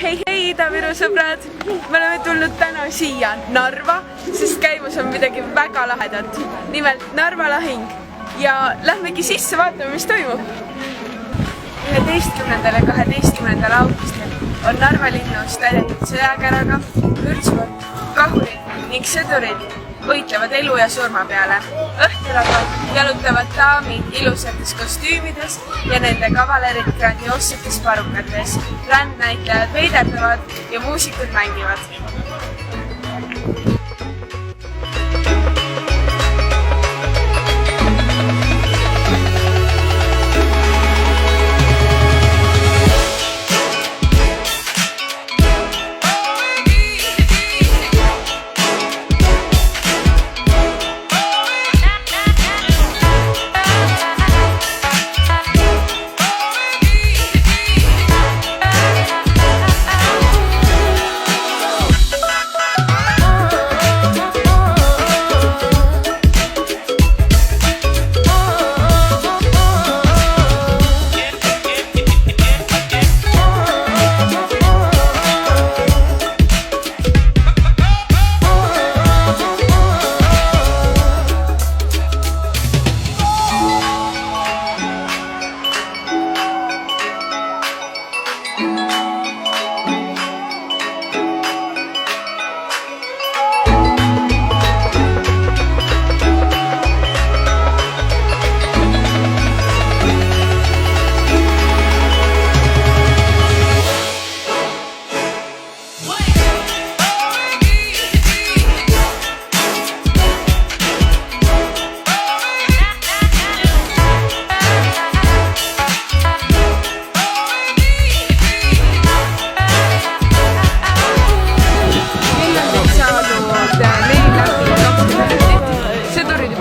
Hei Ida-Viru sõbrad, me oleme tulnud täna siia Narva, sest käimas on midagi väga lahedat, nimelt Narva lahing ja lähmegi sisse vaatama, mis toimub. 11. ja 12. augustil on Narva linnus täidetud sõjakäraga, vürtsvad, kahurid ning sõdurid võitlevad elu ja surma peale. Õhtul aga jalutavad daamid ilusates kostüümides ja nende kavalerid grandioossetes parukates. Rändnäitlejad veiderdavad ja muusikud mängivad.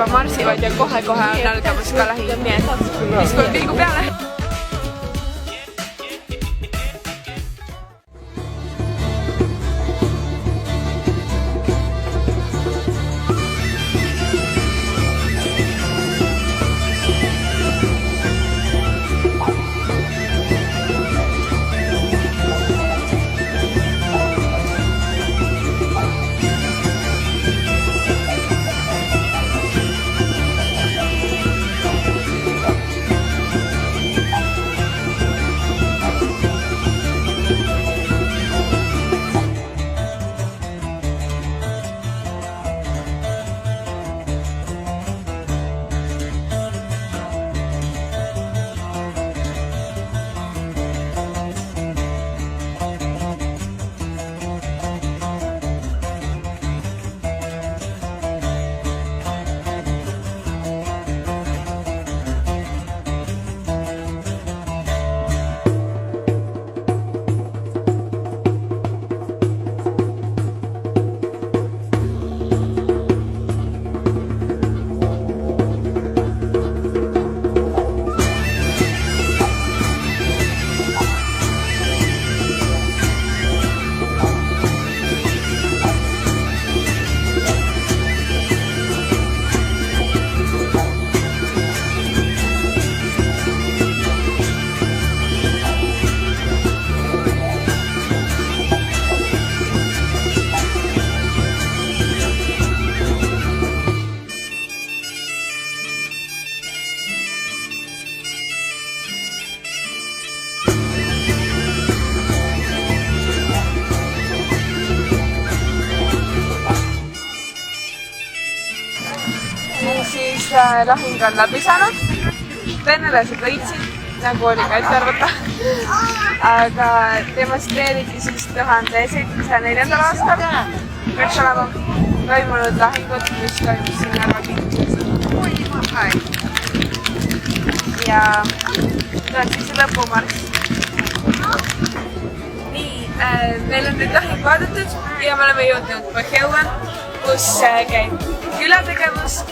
Marsivad ja kohe-kohe on algamas ka lahing, nii et viskame pilgu peale. Lahing on läbi saanud, venelased võitsid, nagu oli ka ette arvata, aga demonstreeriti siis 1704. aastal peaks olema toimunud lahingut, mis toimus siin Narva kindluses. Ja tuleb siis lõpumarss. Nii, meil on nüüd lahing vaadatud ja me oleme jõudnud Põhjõue, kus käib külategevus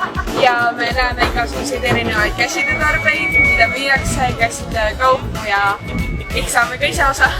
ja me näeme igasuguseid erinevaid käsitöötarbeid, mida müüakse, käsitöökaupu ja kõik saame ka ise osa.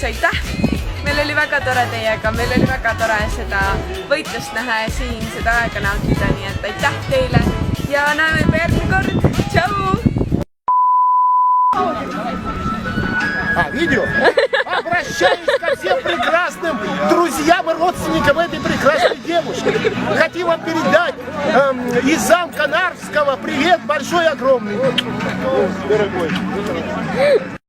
siis aitäh! Meil oli väga tore teiega, meil oli väga tore seda võitlust näha ja siin seda aega nautida, nii et aitäh teile ja näeme juba järgmine kord. Tšau! Видео? Обращаюсь ко всем прекрасным друзьям и родственникам этой прекрасной девушки. Хотим вам передать из замка Нарвского привет большой, огромный. Дорогой.